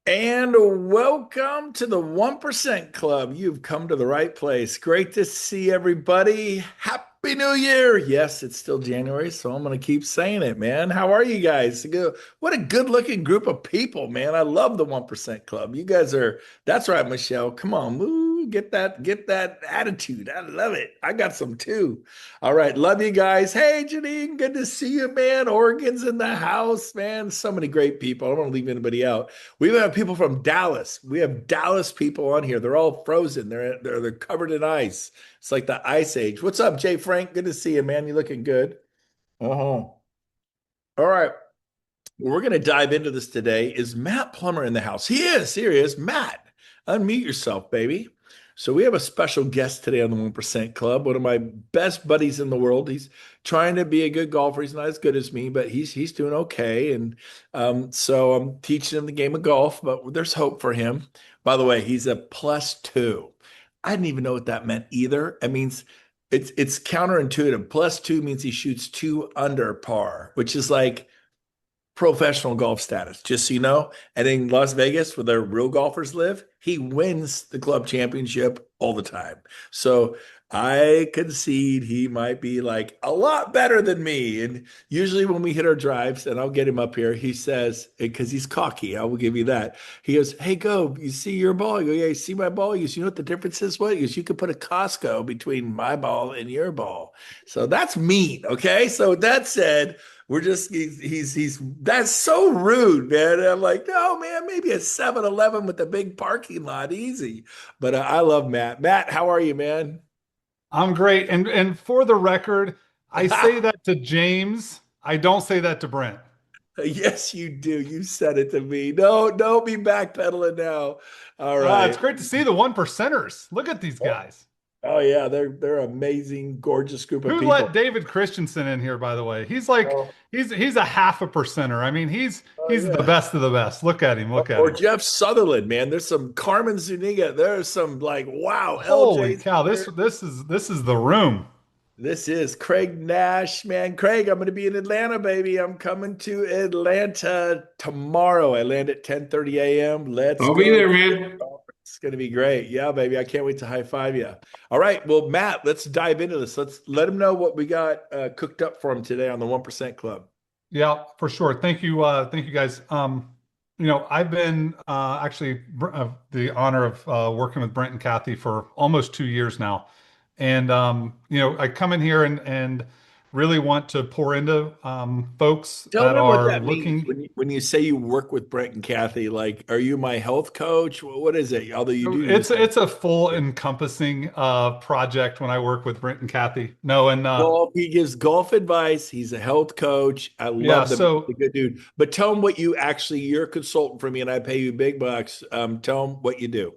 And welcome to the 1% Club. You've come to the right place. Great to see everybody. Happy New Year. Yes, it's still January, so I'm going to keep saying it, man. How are you guys? What a good looking group of people, man. I love the 1% Club. You guys are, that's right, Michelle. Come on, move, get that attitude. I love it. I got some too. All right, love you guys. Hey, Janine, good to see you, man. Oregon's in the house, man. So many great people. I don't want to leave anybody out. We have people from Dallas. We have Dallas people on here. They're all frozen. They're covered in ice. It's like the ice age. What's up, Jay Frank? Good to see you, man. You looking good. Uh-huh. All right. Well, we're going to dive into this today. Is Matt Plummer in the house? He is. Here he is. Matt, unmute yourself, baby. So we have a special guest today on the 1% Club, one of my best buddies in the world. He's trying to be a good golfer. He's not as good as me, but he's doing okay. And so I'm teaching him the game of golf, but there's hope for him. By the way, he's a +2. I didn't even know what that meant either. It means it's counterintuitive. +2 means he shoots two under par, which is like professional golf status, just so you know. And in Las Vegas, where the real golfers live, he wins the club championship all the time. So I concede he might be like a lot better than me. And usually when we hit our drives, and I'll get him up here, he says, because he's cocky, I will give you that. He goes, "Hey, Go, you see your ball?" I go, "Yeah, you see my ball?" He goes, "You know what the difference is?" What? He goes, "You could put a Costco between my ball and your ball." So that's mean. Okay. So that said, he's that's so rude, man. And I'm like, no, man, maybe a 7-Eleven with a big parking lot, easy. But I love Matt. Matt, how are you, man? I'm great. And for the record, I say that to James. I don't say that to Brent. Yes, you do. You said it to me. No, don't be backpedaling now. All It's right. great to see the one percenters. Look at these guys. Oh yeah, they're amazing, gorgeous group of Who people. let David Christensen in here, by the way? He's like Oh, he's a half a percenter. I mean, he's oh he's the yeah. best of the best. Look at him. Look at Or him. Jeff Sutherland, man. There's some Carmen Zuniga. There's some like, wow, Holy LJ's cow. This here. this is this is the room. This is Craig Nash, man. Craig, I'm going to be in Atlanta, baby. I'm coming to Atlanta tomorrow. I land at 10:30 a.m. Let's I'll be go. there, man. It's going to be great. Yeah, baby. I can't wait to high five you. All right. Well, Matt, let's dive into this. Let's let him know what we got cooked up for him today on the 1% Club. Yeah, for sure. Thank you guys. I've been actually the honor of working with Brent and Kathy for almost 2 years now, and I come in here and really want to pour into folks Tell that them what are that means looking. when you say you work with Brent and Kathy. Like, are you my health coach? What is it? Although you do It's listen. it's a full encompassing project when I work with Brent and Kathy. No, and Golf. He gives golf advice. He's a health coach. I yeah, love the so good dude. But tell him what you actually, you're a consultant for me and I pay you big bucks. Tell him what you do.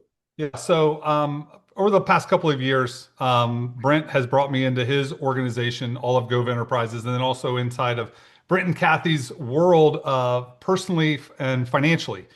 over the past couple of years, Brent has brought me into his organization, all of Gove Enterprises, and then also inside of Brent and Kathy's world, personally and financially,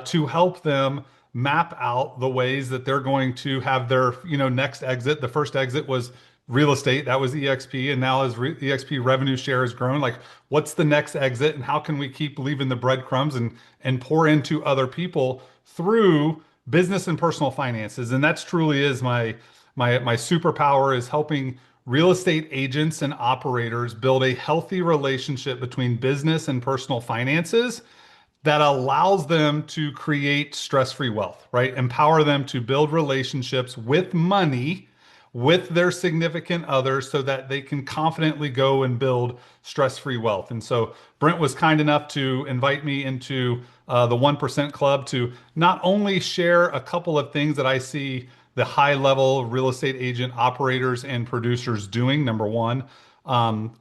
to help them map out the ways that they're going to have their, next exit. The first exit was real estate, that was EXP, and now as EXP revenue share has grown, like what's the next exit, and how can we keep leaving the breadcrumbs and pour into other people through business and personal finances. And that's truly is my superpower, is helping real estate agents and operators build a healthy relationship between business and personal finances that allows them to create stress-free wealth, right? Empower them to build relationships with money with their significant others so that they can confidently go and build stress-free wealth. And so Brent was kind enough to invite me into the 1% Club to not only share a couple of things that I see the high-level real estate agent operators and producers doing, number one,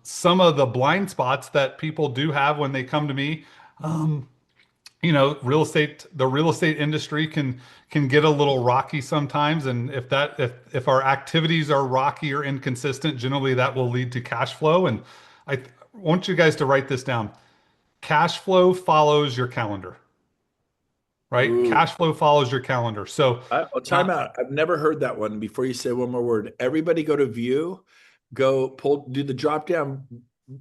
some of the blind spots that people do have when they come to me. The real estate industry can get a little rocky sometimes, and if our activities are rocky or inconsistent, generally that will lead to cash flow. And I want you guys to write this down. Cash flow follows your calendar, right? Ooh. Cash flow follows your calendar. So Time uh, out. I've never heard that one before you say one more word. Everybody go to view, go pull, do the drop down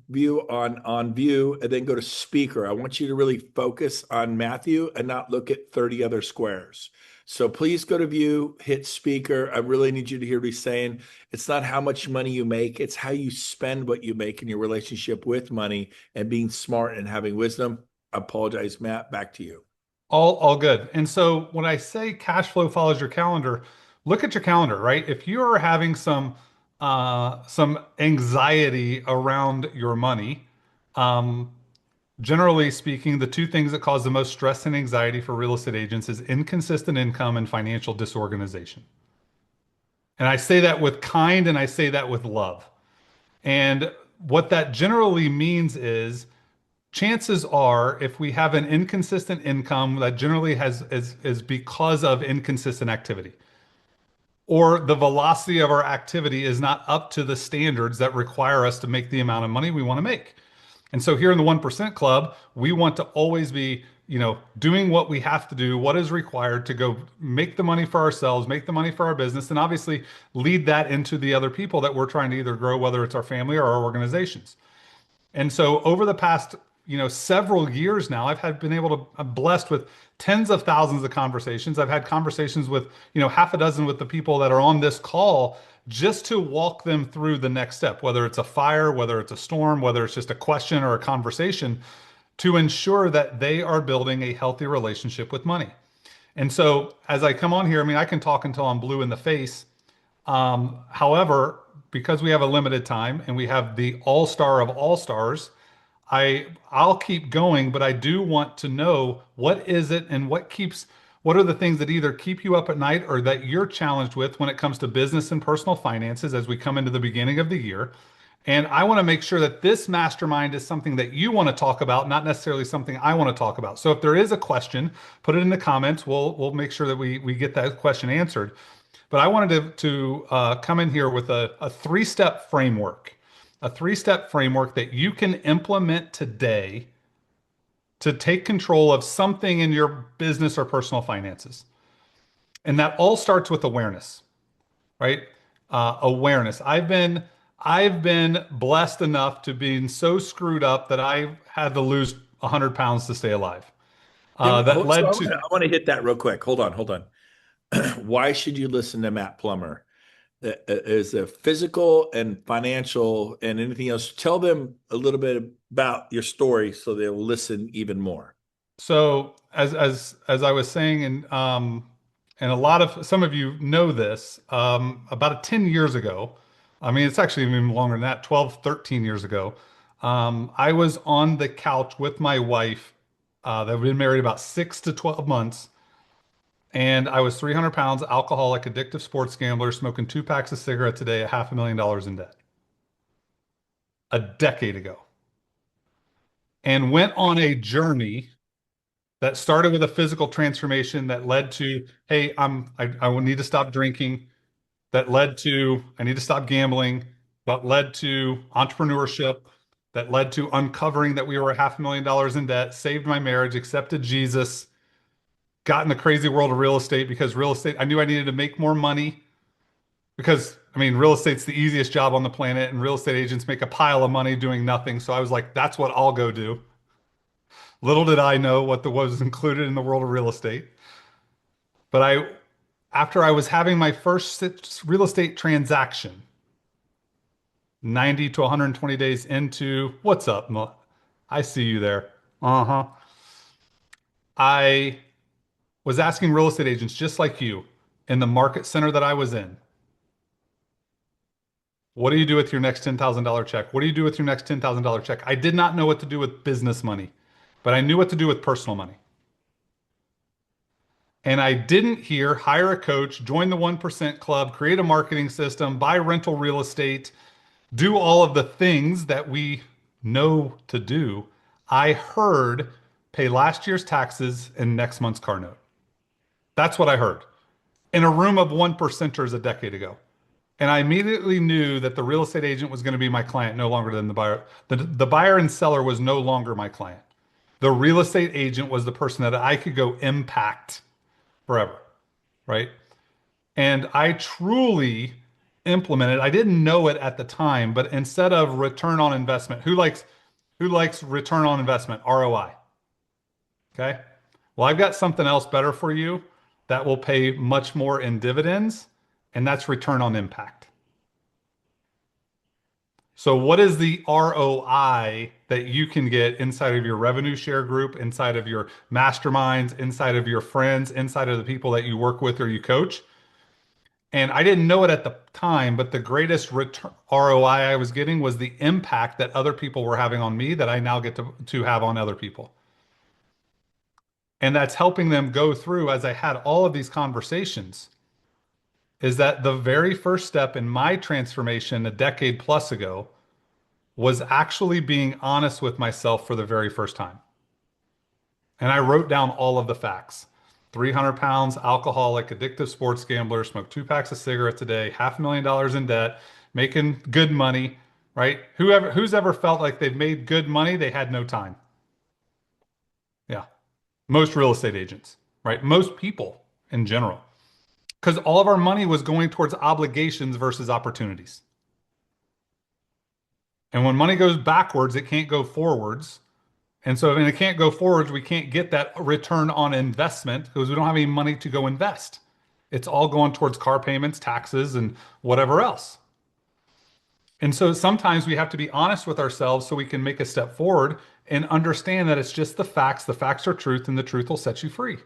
view on view and then go to speaker. I want you to really focus on Matthew and not look at 30 other squares. So please go to view, hit speaker. I really need you to hear me saying it's not how much money you make, it's how you spend what you make in your relationship with money and being smart and having wisdom. I apologize, Matt. Back to you. All good. And so when I say cash flow follows your calendar, look at your calendar, right? If you're having some anxiety around your money, um, generally speaking, the two things that cause the most stress and anxiety for real estate agents is inconsistent income and financial disorganization. And I say that with kind and I say that with love. And what that generally means is chances are if we have an inconsistent income that generally is because of inconsistent activity or the velocity of our activity is not up to the standards that require us to make the amount of money we want to make. And so here in the 1% club, we want to always be, doing what we have to do, what is required to go make the money for ourselves, make the money for our business, and obviously lead that into the other people that we're trying to either grow, whether it's our family or our organizations. And so over the past, several years now, been able to, I'm blessed with tens of thousands of conversations. I've had conversations with, half a dozen with the people that are on this call just to walk them through the next step, whether it's a fire, whether it's a storm, whether it's just a question or a conversation, to ensure that they are building a healthy relationship with money. And so as I come on here, I mean, I can talk until I'm blue in the face. However, because we have a limited time and we have the all-star of all stars, I'll keep going, but I do want to know what is it and what are the things that either keep you up at night or that you're challenged with when it comes to business and personal finances as we come into the beginning of the year. And I want to make sure that this mastermind is something that you want to talk about, not necessarily something I want to talk about. So if there is a question, put it in the comments. We'll make sure that we get that question answered. But I wanted to come in here with a three-step framework, that you can implement today to take control of something in your business or personal finances. And that all starts with awareness, right? Awareness. I've been blessed enough to being so screwed up that I had to lose 100 pounds to stay alive. That So led to I want to hit that real quick. Hold on. Why should you listen to Matt Plummer? Is a physical and financial and anything else. Tell them a little bit about your story so they'll listen even more. So as I was saying, and a lot of some of you know this, about 10 years ago, I mean it's actually even longer than that, 12, 13 years ago, I was on the couch with my wife that we'd been married about 6 to 12 months, and I was 300 pounds, alcoholic, addictive sports gambler, smoking 2 packs of cigarettes a day, a $500,000 in debt a decade ago, and went on a journey that started with a physical transformation that led to, hey, I will need to stop drinking. That led to I need to stop gambling. That led to entrepreneurship. That led to uncovering that we were $500,000 in debt. Saved my marriage. Accepted Jesus. Got in the crazy world of real estate because real estate. I knew I needed to make more money because I mean, real estate's the easiest job on the planet, and real estate agents make a pile of money doing nothing. So I was like, that's what I'll go do. Little did I know what was included in the world of real estate. But after I was having my first real estate transaction, 90 to 120 days into, what's up? I see you there. Uh-huh. I was asking real estate agents just like you in the market center that I was in, what do you do with your next $10,000 check? What do you do with your next $10,000 check? I did not know what to do with business money, but I knew what to do with personal money. And I didn't hear hire a coach, join the 1% club, create a marketing system, buy rental real estate, do all of the things that we know to do. I heard pay last year's taxes and next month's car note. That's what I heard in a room of one percenters a decade ago. And I immediately knew that the real estate agent was going to be my client no longer than the buyer. The buyer and seller was no longer my client. The real estate agent was the person that I could go impact forever, right? And I truly implement it. I didn't know it at the time, but instead of return on investment, who likes return on investment, ROI? Okay. Well, I've got something else better for you that will pay much more in dividends, and that's return on impact. So, what is the ROI that you can get inside of your revenue share group, inside of your masterminds, inside of your friends, inside of the people that you work with or you coach? And I didn't know it at the time, but the greatest return ROI I was getting was the impact that other people were having on me that I now get to have on other people. And that's helping them go through as I had all of these conversations. Is that the very first step in my transformation a decade plus ago was actually being honest with myself for the very first time. And I wrote down all of the facts. 300 pounds, alcoholic, addictive sports gambler, smoked 2 packs of cigarettes a day, $500,000 in debt, making good money, right? Who's ever felt like they've made good money, they had no time. Yeah. Most real estate agents, right? Most people in general. Because all of our money was going towards obligations versus opportunities. And when money goes backwards, it can't go forwards. And so if it can't go forwards, we can't get that return on investment because we don't have any money to go invest. It's all going towards car payments, taxes, and whatever else. And so sometimes we have to be honest with ourselves so we can make a step forward and understand that it's just the facts. The facts are truth, and the truth will set you free.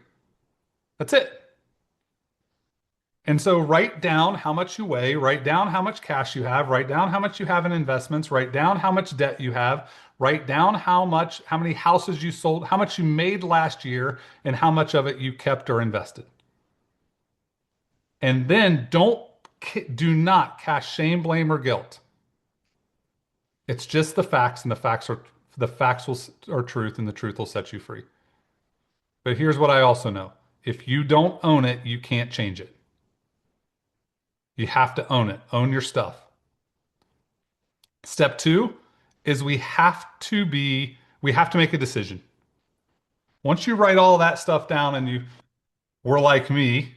That's it. And so write down how much you weigh, write down how much cash you have, write down how much you have in investments, write down how much debt you have, write down how many houses you sold, how much you made last year, and how much of it you kept or invested. And then do not cast shame, blame, or guilt. It's just the facts, and the facts are truth, and the truth will set you free. But here's what I also know. If you don't own it, you can't change it. You have to own it. Own your stuff. Step two is we have to make a decision. Once you write all that stuff down and you were like me,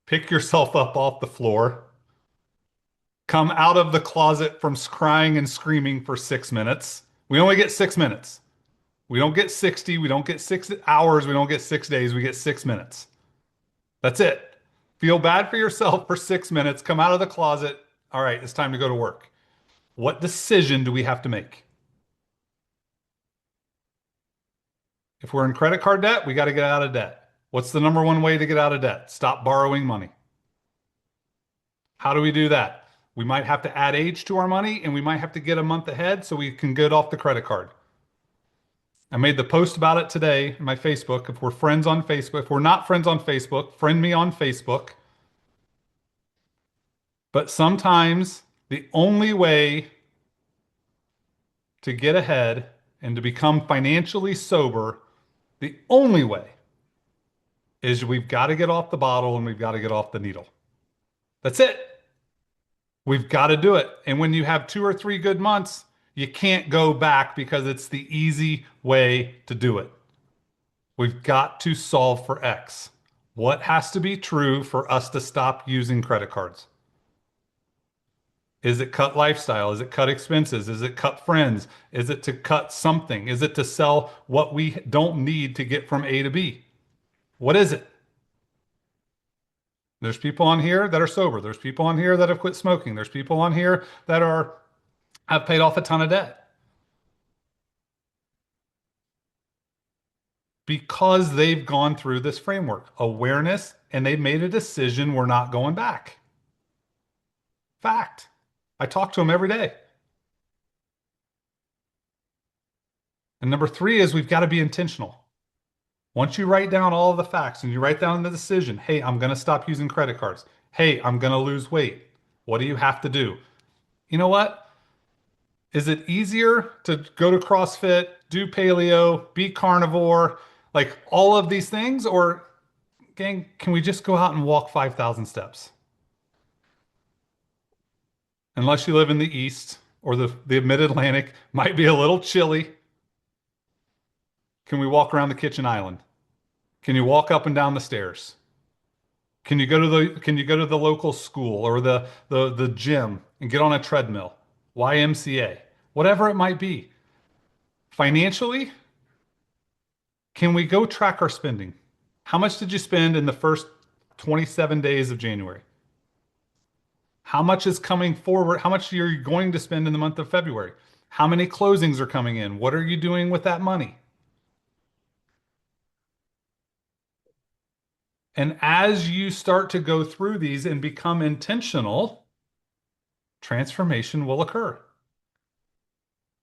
pick yourself up off the floor, come out of the closet from crying and screaming for 6 minutes. We only get 6 minutes. We don't get 60. We don't get 6 hours. We don't get 6 days. We get 6 minutes. That's it. Feel bad for yourself for 6 minutes. Come out of the closet. All right, it's time to go to work. What decision do we have to make? If we're in credit card debt, we got to get out of debt. What's the number one way to get out of debt? Stop borrowing money. How do we do that? We might have to add age to our money and we might have to get a month ahead so we can get off the credit card. I made the post about it today in my Facebook. If we're friends on Facebook, if we're not friends on Facebook, friend me on Facebook. But sometimes the only way to get ahead and to become financially sober, the only way is we've got to get off the bottle and we've got to get off the needle. That's it. We've got to do it. And when you have 2 or 3 good months, you can't go back because it's the easy way to do it. We've got to solve for X. What has to be true for us to stop using credit cards? Is it cut lifestyle? Is it cut expenses? Is it cut friends? Is it to cut something? Is it to sell what we don't need to get from A to B? What is it? There's people on here that are sober. There's people on here that have quit smoking. There's people on here that have paid off a ton of debt because they've gone through this framework, awareness, and they've made a decision we're not going back. Fact. I talk to them every day. And number three is we've got to be intentional. Once you write down all of the facts and you write down the decision, hey, I'm going to stop using credit cards. Hey, I'm going to lose weight. What do you have to do? You know what? Is it easier to go to CrossFit, do paleo, be carnivore, like all of these things? Or, gang, can we just go out and walk 5,000 steps? Unless you live in the East or the mid-Atlantic, might be a little chilly. Can we walk around the kitchen island? Can you walk up and down the stairs? Can you go to the local school or the gym and get on a treadmill? YMCA, whatever it might be. Financially, can we go track our spending? How much did you spend in the first 27 days of January? How much is coming forward? How much are you going to spend in the month of February? How many closings are coming in? What are you doing with that money? And as you start to go through these and become intentional, transformation will occur.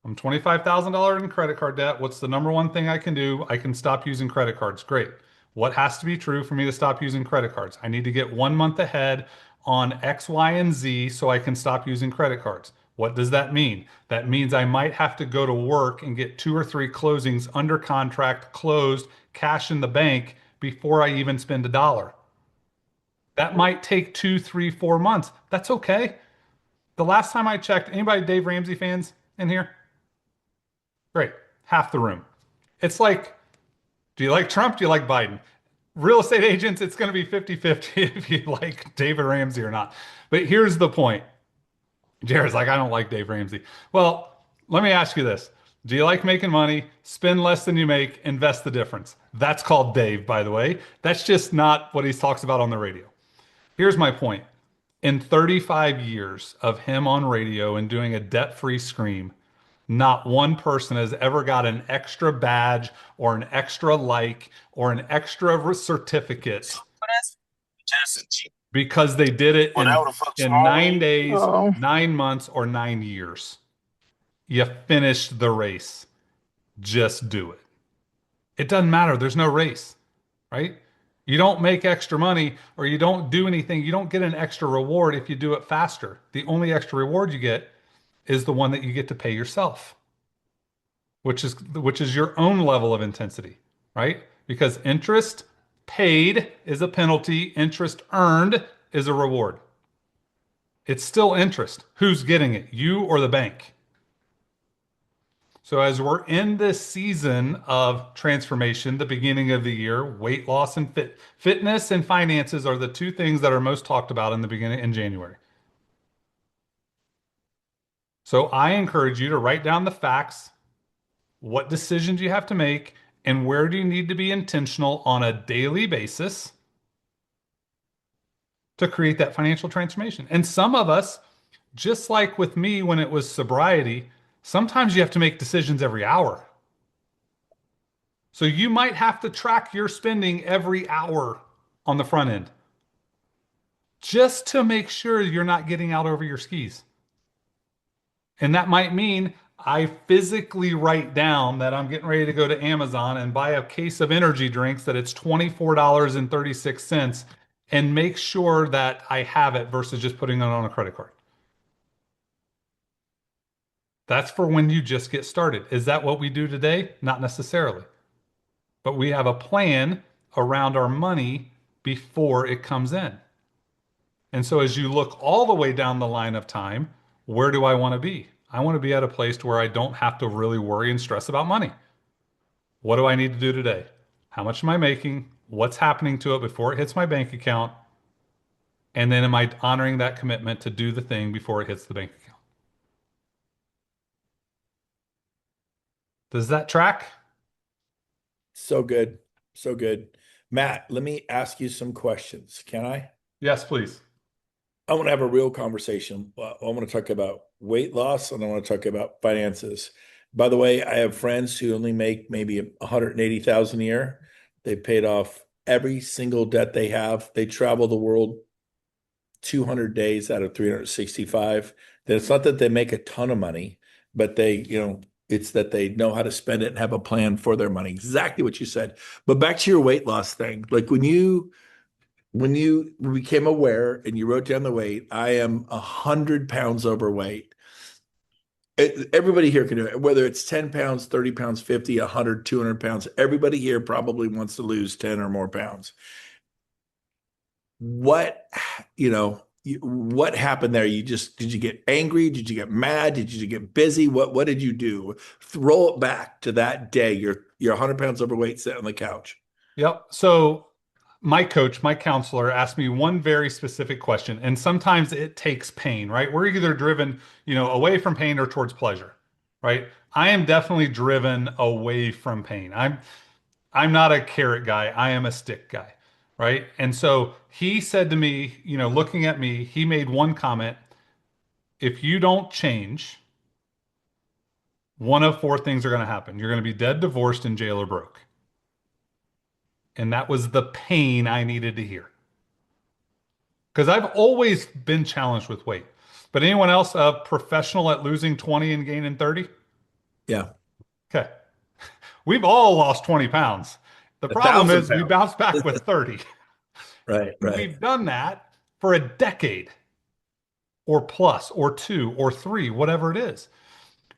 I'm $25,000 in credit card debt. What's the number one thing I can do? I can stop using credit cards. Great. What has to be true for me to stop using credit cards? I need to get 1 month ahead on X, Y, and Z so I can stop using credit cards. What does that mean? That means I might have to go to work and get 2 or 3 closings under contract, closed, cash in the bank before I even spend a dollar. That might take 2, 3, 4 months. That's okay. The last time I checked, anybody Dave Ramsey fans in here? Great. Half the room. It's like, do you like Trump? Do you like Biden? Real estate agents, it's going to be 50-50 if you like David Ramsey or not. But here's the point. Jared's like, I don't like Dave Ramsey. Well, let me ask you this. Do you like making money? Spend less than you make, invest the difference. That's called Dave, by the way. That's just not what he talks about on the radio. Here's my point. In 35 years of him on radio and doing a debt-free scream, not one person has ever got an extra badge or an extra like or an extra certificate because they did it in 9 days, Oh, 9 months, or 9 years. You finished the race. Just do it. It doesn't matter. There's no race, right? You don't make extra money or you don't do anything. You don't get an extra reward if you do it faster. The only extra reward you get is the one that you get to pay yourself, which is your own level of intensity, right? Because interest paid is a penalty, interest earned is a reward. It's still interest. Who's getting it? You or the bank? So as we're in this season of transformation, the beginning of the year, weight loss and fitness and finances are the two things that are most talked about in the beginning in January. So I encourage you to write down the facts, what decisions you have to make, and where do you need to be intentional on a daily basis to create that financial transformation. And some of us, just like with me when it was sobriety, sometimes you have to make decisions every hour. So you might have to track your spending every hour on the front end just to make sure you're not getting out over your skis. And that might mean I physically write down that I'm getting ready to go to Amazon and buy a case of energy drinks that it's $24.36 and make sure that I have it versus just putting it on a credit card. That's for when you just get started. Is that what we do today? Not necessarily. But we have a plan around our money before it comes in. And so as you look all the way down the line of time, where do I want to be? I want to be at a place where I don't have to really worry and stress about money. What do I need to do today? How much am I making? What's happening to it before it hits my bank account? And then am I honoring that commitment to do the thing before it hits the bank account? Does that track? So good. So good. Matt, let me ask you some questions. Can I? Yes, please. I want to have a real conversation. I want to talk about weight loss and I want to talk about finances. By the way, I have friends who only make maybe 180,000 a year. They paid off every single debt they have. They travel the world 200 days out of 365. Then it's not that they make a ton of money, but it's that they know how to spend it and have a plan for their money. Exactly what you said. But back to your weight loss thing. Like when you became aware and you wrote down the weight, I am 100 pounds overweight. Everybody here can do it, whether it's 10 pounds, 30 pounds, 50, 100, 200 pounds. Everybody here probably wants to lose 10 or more pounds. What, what happened there? Did you get angry? Did you get mad? Did you get busy? What did you do? Throw it back to that day. You're 100 pounds overweight sitting on the couch. Yep. So my coach, my counselor asked me one very specific question, and sometimes it takes pain, right? We're either driven, away from pain or towards pleasure, right? I am definitely driven away from pain. I'm not a carrot guy. I am a stick guy, right? And so he said to me, looking at me, he made one comment, if you don't change, one of four things are going to happen. You're going to be dead, divorced, in jail, or broke. And that was the pain I needed to hear. Because I've always been challenged with weight. But anyone else a professional at losing 20 and gaining 30? Yeah. Okay. We've all lost 20 pounds. The A problem thousand is we pounds. bounce back with 30. Right, And right. we've done that for a decade or plus or two or three, whatever it is.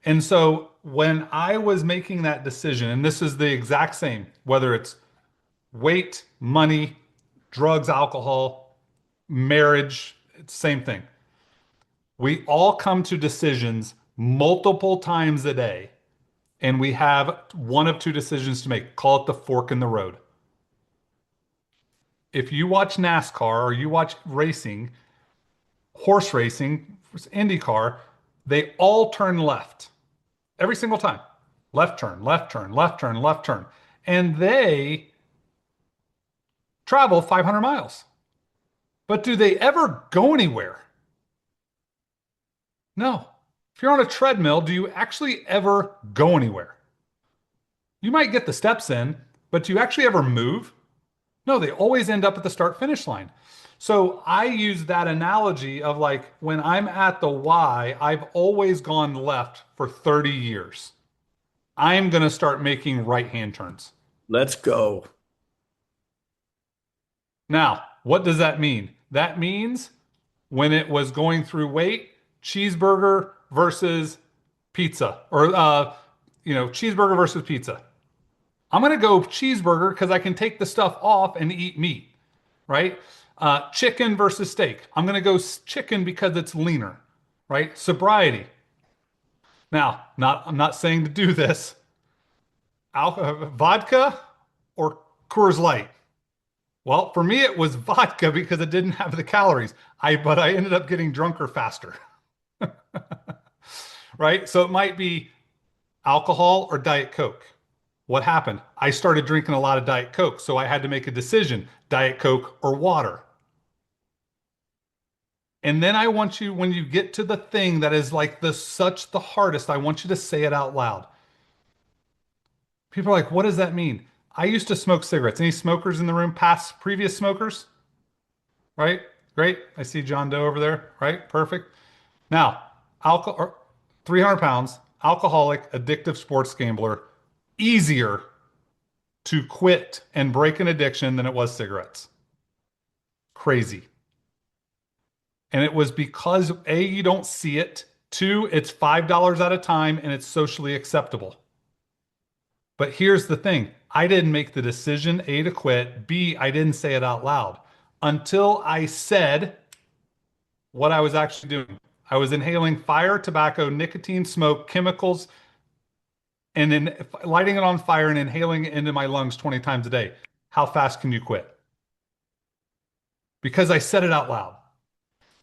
And so when I was making that decision, and this is the exact same, whether it's weight, money, drugs, alcohol, marriage, it's the same thing. We all come to decisions multiple times a day, and we have one of two decisions to make. Call it the fork in the road. If you watch NASCAR or you watch racing, horse racing, IndyCar, they all turn left every single time. Left turn, left turn, left turn, left turn. And they travel 500 miles. But do they ever go anywhere? No. If you're on a treadmill, do you actually ever go anywhere? You might get the steps in, but do you actually ever move? No, they always end up at the start finish line. So I use that analogy of like when I'm at the Y, I've always gone left for 30 years. I'm going to start making right hand turns. Let's go. Now, what does that mean? That means when it was going through weight, cheeseburger versus pizza, or cheeseburger versus pizza. I'm going to go cheeseburger because I can take the stuff off and eat meat, right? Chicken versus steak. I'm going to go chicken because it's leaner, right? Sobriety. Now, I'm not saying to do this. Vodka or Coors Light. Well, for me, it was vodka because it didn't have the calories. But I ended up getting drunker faster, right? So it might be alcohol or Diet Coke. What happened? I started drinking a lot of Diet Coke, so I had to make a decision, Diet Coke or water. And then I want you, when you get to the thing that is like the hardest, I want you to say it out loud. People are like, what does that mean? I used to smoke cigarettes. Any smokers in the room, past previous smokers? Right? Great. I see John Doe over there. Right? Perfect. Now, alcohol, 300 pounds, alcoholic, addictive sports gambler, easier to quit and break an addiction than it was cigarettes. Crazy. And it was because A, you don't see it. Two, it's $5 at a time and it's socially acceptable. But here's the thing. I didn't make the decision, A, to quit. B, I didn't say it out loud until I said what I was actually doing. I was inhaling fire, tobacco, nicotine, smoke, chemicals, and then lighting it on fire and inhaling it into my lungs 20 times a day. How fast can you quit? Because I said it out loud.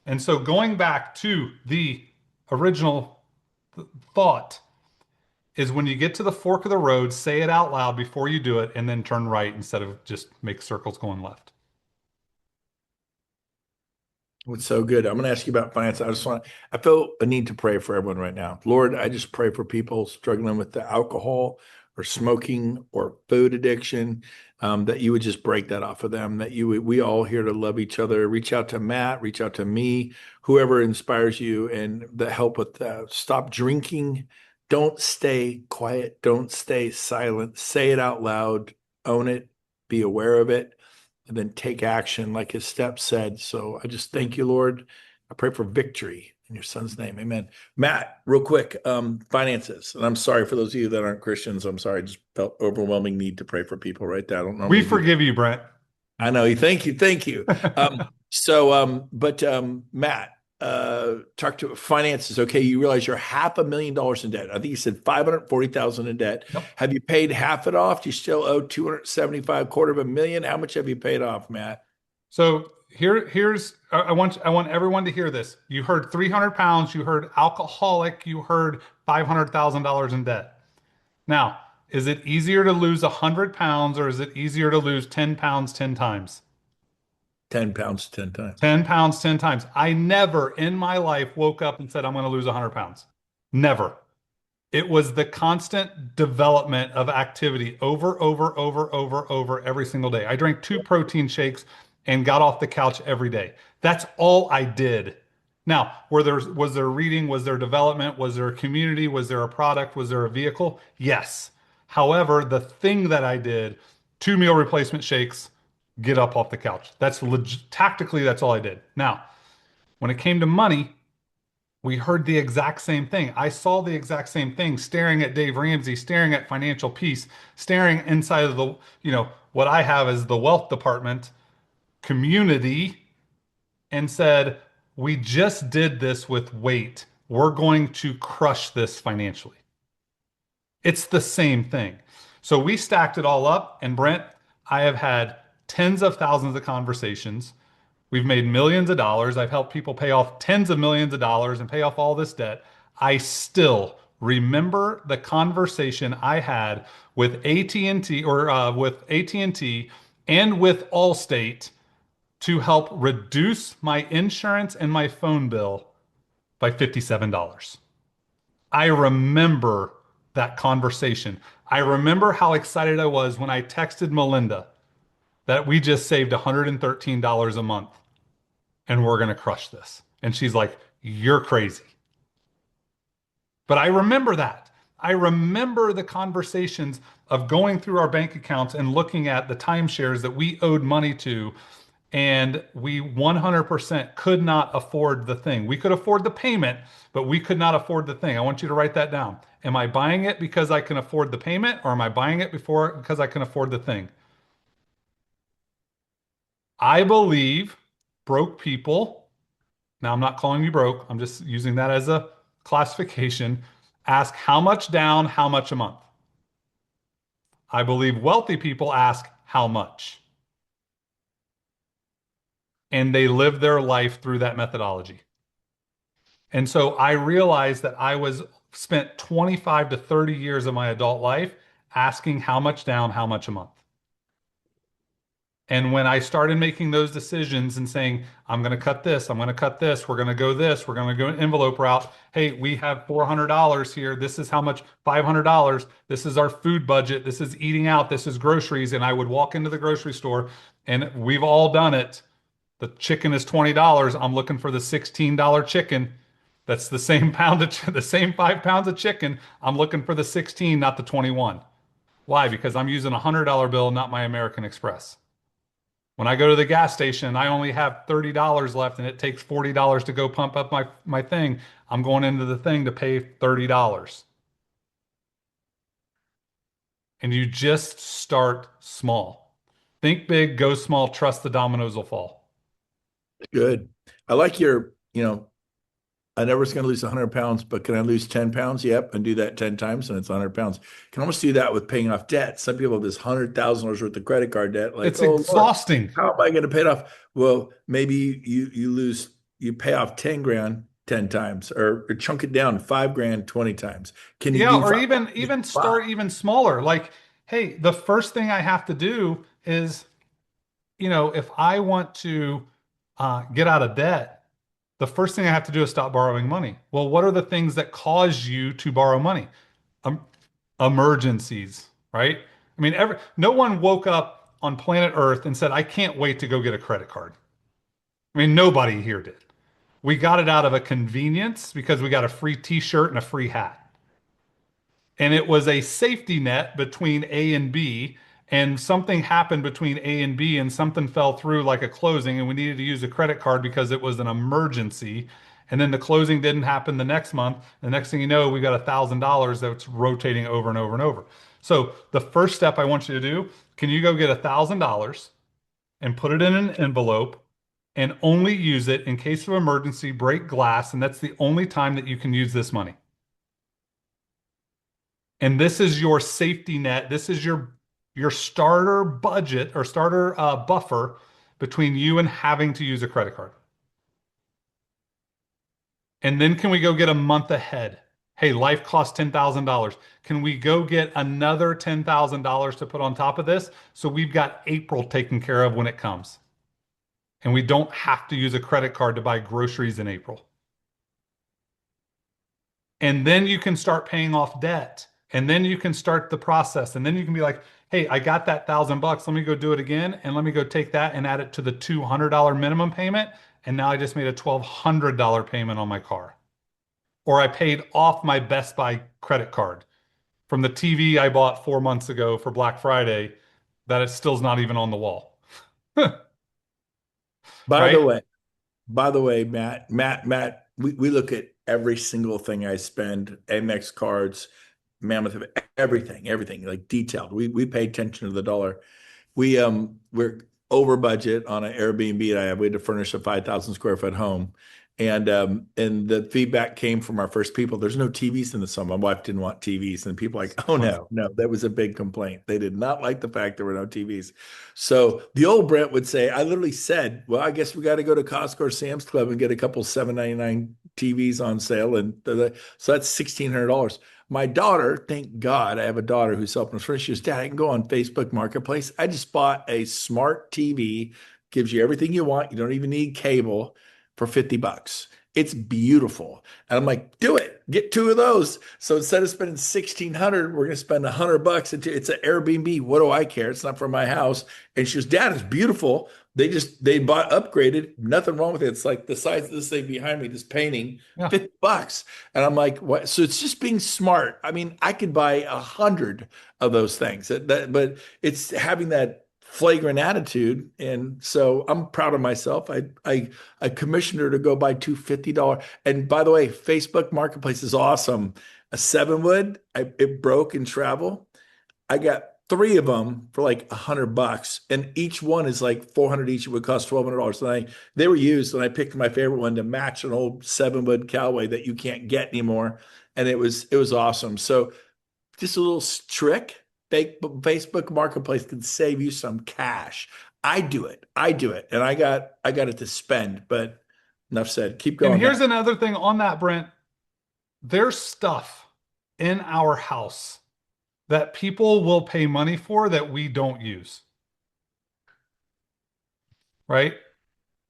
And so going back to the original thought is when you get to the fork of the road, say it out loud before you do it, and then turn right instead of just make circles going left. It's so good. I'm going to ask you about finance. I feel a need to pray for everyone right now. Lord, I just pray for people struggling with the alcohol or smoking or food addiction, that you would just break that off of them, we all here to love each other. Reach out to Matt, reach out to me, whoever inspires you, and the help with stop drinking. Don't stay quiet. Don't stay silent. Say it out loud. Own it. Be aware of it, and then take action like his steps said. So I just thank you, Lord. I pray for victory in your son's name. Amen. Matt, real quick, finances. And I'm sorry for those of you that aren't Christians. I'm sorry. I just felt overwhelming need to pray for people right there. I don't We normally do that. forgive you, Brent. I know. Thank you. Thank you. Matt, talk to finances. Okay, you realize you're $500,000 in debt. I think you said 540,000 in debt. Yep. Have you paid half it off? Do you still owe 275, quarter of a million? How much have you paid off, Matt? So here's I want everyone to hear this. You heard 300 pounds, you heard alcoholic, you heard $500,000 in debt. Now, is it easier to lose 100 pounds or is it easier to lose 10 pounds 10 times? 10 pounds 10 times. 10 pounds 10 times. I never in my life woke up and said, I'm going to lose 100 pounds. Never. It was the constant development of activity over every single day. I drank 2 protein shakes and got off the couch every day. That's all I did. Now, was there reading? Was there development? Was there a community? Was there a product? Was there a vehicle? Yes. However, the thing that I did, 2 meal replacement shakes, get up off the couch. Tactically, that's all I did. Now, when it came to money, we heard the exact same thing. I saw the exact same thing, staring at Dave Ramsey, staring at Financial Peace, staring inside of the, what I have as the wealth department community, and said, we just did this with weight. We're going to crush this financially. It's the same thing. So we stacked it all up. And Brent, I have had tens of thousands of conversations. We've made millions of dollars. I've helped people pay off tens of millions of dollars and pay off all this debt. I still remember the conversation I had with AT&T with AT&T and with Allstate to help reduce my insurance and my phone bill by $57. I remember that conversation. I remember how excited I was when I texted Melinda that we just saved $113 a month and we're going to crush this. And she's like, you're crazy. But I remember that. I remember the conversations of going through our bank accounts and looking at the timeshares that we owed money to. And we 100% could not afford the thing. We could afford the payment, but we could not afford the thing. I want you to write that down. Am I buying it because I can afford the payment, or am I buying it because I can afford the thing? I believe broke people, now I'm not calling you broke, I'm just using that as a classification, ask how much down, how much a month. I believe wealthy people ask how much. And they live their life through that methodology. And so I realized that I was spent 25 to 30 years of my adult life asking how much down, how much a month. And when I started making those decisions and saying, I'm going to cut this, I'm going to cut this, we're going to go this, we're going to go an envelope route. Hey, we have $400 here. This is how much, $500. This is our food budget. This is eating out. This is groceries. And I would walk into the grocery store, and we've all done it. The chicken is $20. I'm looking for the $16 chicken. That's the same the same 5 pounds of chicken. I'm looking for the 16, not the 21. Why? Because I'm using a $100 bill, not my American Express. When I go to the gas station and I only have $30 left and it takes $40 to go pump up my thing, I'm going into the thing to pay $30. And you just start small. Think big, go small, trust the dominoes will fall. Good. I like I never was going to lose 100 pounds, but can I lose 10 pounds? Yep. And do that 10 times and it's 100 pounds. Can almost do that with paying off debt. Some people have this $100,000 worth of credit card debt. Like, It's oh, Lord, exhausting. how am I going to pay it off? Well, maybe you pay off 10 grand 10 times or chunk it down 5 grand 20 times. Can you Yeah, do or five? even Wow. start even smaller. Like, hey, the first thing I have to do is, if I want to get out of debt, the first thing I have to do is stop borrowing money. Well, what are the things that cause you to borrow money? Um, Emergencies, right? I mean, no one woke up on planet Earth and said, I can't wait to go get a credit card. I mean, nobody here did. We got it out of a convenience because we got a free t-shirt and a free hat. And it was a safety net between A and B. And something happened between A and B, and something fell through like a closing, and we needed to use a credit card because it was an emergency. And then the closing didn't happen the next month. The next thing you know, we got $1,000 that's rotating over and over and over. So the first step I want you to do, can you go get $1,000 and put it in an envelope and only use it in case of emergency, break glass, and that's the only time that you can use this money. And this is your safety net. This is your starter budget or starter buffer between you and having to use a credit card. And then can we go get a month ahead? Hey, life costs $10,000. Can we go get another $10,000 to put on top of this? So we've got April taken care of when it comes. And we don't have to use a credit card to buy groceries in April. And then you can start paying off debt. And then you can start the process. And then you can be like, hey, I got that $1,000. Let me go do it again. And let me go take that and add it to the $200 minimum payment. And now I just made a $1,200 payment on my car. Or I paid off my Best Buy credit card from the TV I bought 4 months ago for Black Friday that it still's not even on the wall. By the Right? way, Matt, we look at every single thing I spend, Amex cards, Mammoth, everything, like detailed. We pay attention to the dollar. We're over budget on an Airbnb that I have. We had to furnish a 5,000 square foot home. And the feedback came from our first people. There's no TVs in the summer. My wife didn't want TVs. And people like, oh Funny. no, that was a big complaint. They did not like the fact there were no TVs. So the old Brent would say, I literally said, well, I guess we got to go to Costco or Sam's Club and get a couple 7.99 TVs on sale. So that's $1,600. My daughter, thank God, I have a daughter who's helping us first. She goes, Dad, I can go on Facebook Marketplace. I just bought a smart TV, gives you everything you want. You don't even need cable for $50. It's beautiful. And I'm like, do it. Get two of those. So instead of spending 1,600, we're going to spend $100. It's an Airbnb. What do I care? It's not for my house. And she goes, Dad, it's beautiful. They bought upgraded. Nothing wrong with it. It's like the size of this thing behind me, this painting, Yeah. $50. And I'm like, what? So it's just being smart. I mean, I could buy 100 of those things. But it's having that flagrant attitude. And so I'm proud of myself. I commissioned her to go buy two $50. And by the way, Facebook Marketplace is awesome. A 7 wood, it broke in travel. I got three of them for like $100, and each one is like 400 each. It would cost $1,200. And they were used, and I picked my favorite one to match an old 7 wood Callaway that you can't get anymore, and it was awesome. So just a little trick. Facebook Marketplace can save you some cash. I do it, and I got it to spend. But enough said. Keep And going, here's Matt. another thing on that, Brent. There's stuff in our house that people will pay money for that we don't use, right?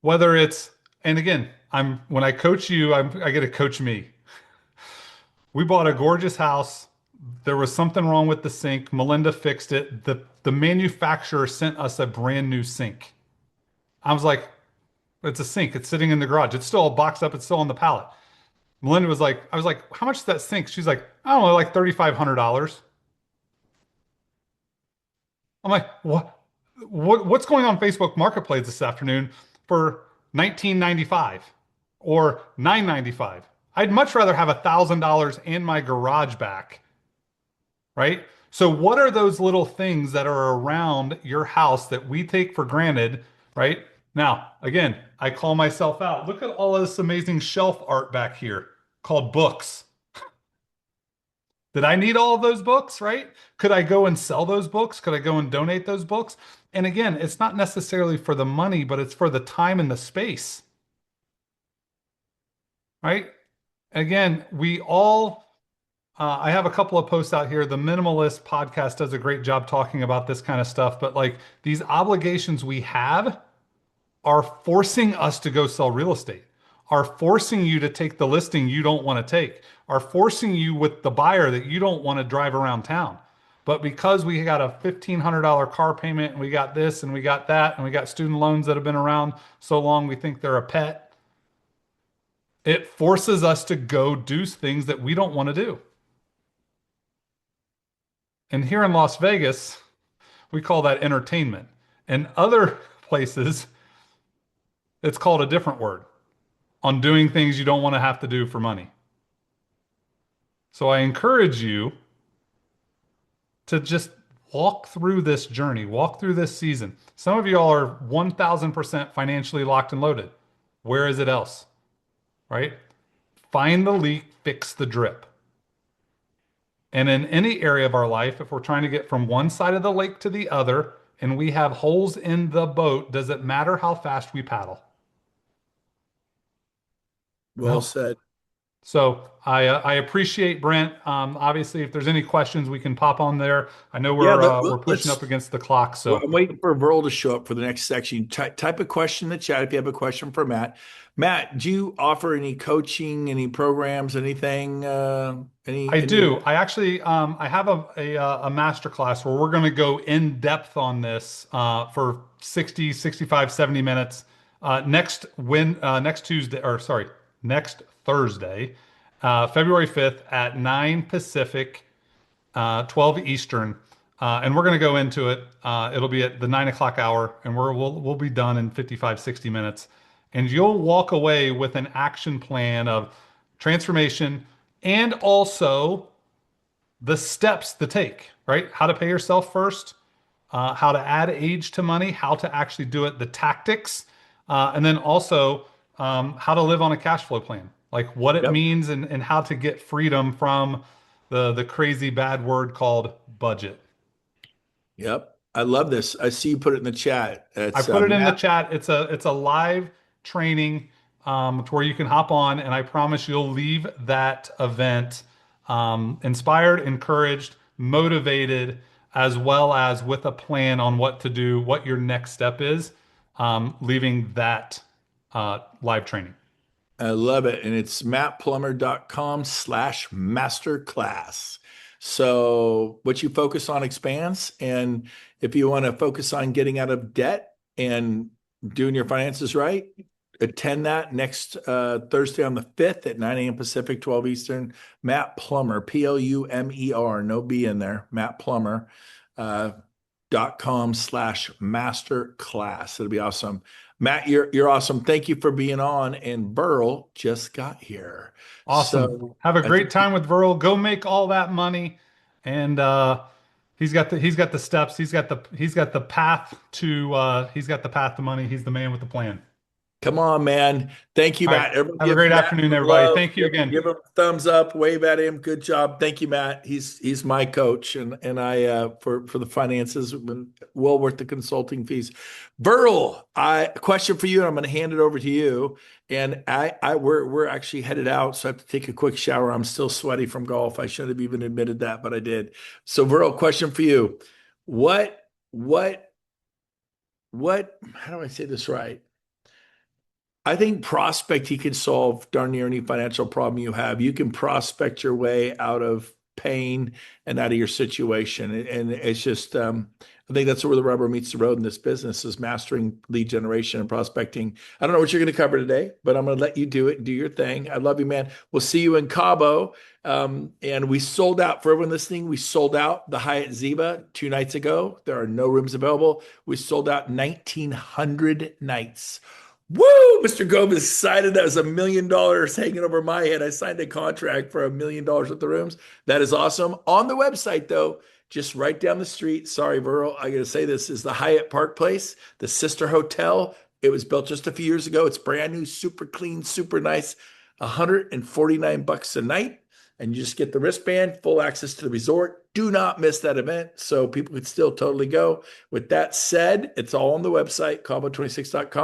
Whether it's, and again, when I coach you, I get to coach me. We bought a gorgeous house. There was something wrong with the sink. Melinda fixed it. The manufacturer sent us a brand new sink. I was like, it's a sink. It's sitting in the garage. It's still all boxed up. It's still on the pallet. Melinda was like, I was like, how much is that sink? She's like, I don't know, like $3,500. I'm like, what's going on Facebook Marketplace this afternoon for 19.95 or 9.95? I'd much rather have $1,000 and my garage back, right? So what are those little things that are around your house that we take for granted, right? Now, again, I call myself out. Look at all of this amazing shelf art back here called books. Did I need all of those books, right? Could I go and sell those books? Could I go and donate those books? And again, it's not necessarily for the money, but it's for the time and the space, right? Again, I have a couple of posts out here. The Minimalist podcast does a great job talking about this kind of stuff, but like these obligations we have are forcing us to go sell real estate, are forcing you to take the listing you don't want to take, are forcing you with the buyer that you don't want to drive around town. But because we got a $1,500 car payment and we got this and we got that and we got student loans that have been around so long we think they're a pet, it forces us to go do things that we don't want to do. And here in Las Vegas, we call that entertainment. And other places, it's called a different word on doing things you don't want to have to do for money. So I encourage you to just walk through this journey, walk through this season. Some of y'all are 1000% financially locked and loaded. Where is it else? Right? Find the leak, fix the drip. And in any area of our life, if we're trying to get from one side of the lake to the other and we have holes in the boat, does it matter how fast we paddle? Well No. said. So I appreciate Brent. Obviously, if there's any questions, we can pop on there. I know Yeah, we're pushing up let's. against the clock, Well, so I'm waiting for Verl to show up for the next section. Type a question in the chat if you have a question for Matt. Matt, do you offer any coaching, any programs, anything? I Any? do. I actually I have a master class where we're going to go in depth on this for 60, 65, 70 minutes next Tuesday, or sorry, next Thursday, February 5th at 9 Pacific, 12 Eastern. And we're going to go into it. It'll be at the 9 o'clock hour, and we'll be done in 55, 60 minutes. And you'll walk away with an action plan of transformation and also the steps to take, right? How to pay yourself first, how to add age to money, how to actually do it, the tactics, and then also how to live on a cash flow plan, like what it Yep. means and how to get freedom from the crazy bad word called budget. Yep. I love this. I see you put it in the chat. I It's put it in the Matt. chat. It's a live training to where you can hop on, and I promise you'll leave that event inspired, encouraged, motivated, as well as with a plan on what to do, what your next step is, leaving that live training. I love it. And it's mattplummer.com/masterclass. So what you focus on expands. And if you want to focus on getting out of debt and doing your finances right, attend that next Thursday on the 5th at 9 a.m. Pacific, 12 Eastern. Matt Plummer, Plumer, no B in there, Matt Plummer. .com/masterclass. It'll be awesome. Matt, you're awesome. Thank you for being on. And Burl just got here. Awesome. So Have a I great think time with Virl. Go make all that money, and he's got the steps. He's got the path to money. He's the man with the plan. come on, man. Thank you, All right. Matt. Everyone Have a give great Matt afternoon, some everybody. love. Thank you again. Give him a thumbs up, wave at him. Good job. Thank you, Matt. He's my coach and I for the finances have been well worth the consulting fees. Burl, a question for you, and I'm going to hand it over to you. And we're actually headed out, so I have to take a quick shower. I'm still sweaty from golf. I should have even admitted that, but I did. So, Burl, question for you. What what how do I say this right? I think prospect, can solve darn near any financial problem you have. You can prospect your way out of pain and out of your situation. And it's just, I think that's where the rubber meets the road in this business is mastering lead generation and prospecting. I don't know what you're going to cover today, but I'm going to let you do it and do your thing. I love you, man. We'll see you in Cabo. And we sold out for everyone listening. We sold out the Hyatt Ziva 2 nights ago. There are no rooms available. We sold out 1,900 nights. Woo! Mr. Gove is excited. That was $1 million hanging over my head. I signed a contract for $1 million with the rooms. That is awesome. On the website, though, just right down the street. Sorry, Burl, I got to say this is the Hyatt Park Place, the sister hotel. It was built just a few years ago. It's brand new, super clean, super nice. $149 a night. And you just get the wristband, full access to the resort. Do not miss that event. So people could still totally go. With that said, it's all on the website, cabo26.com.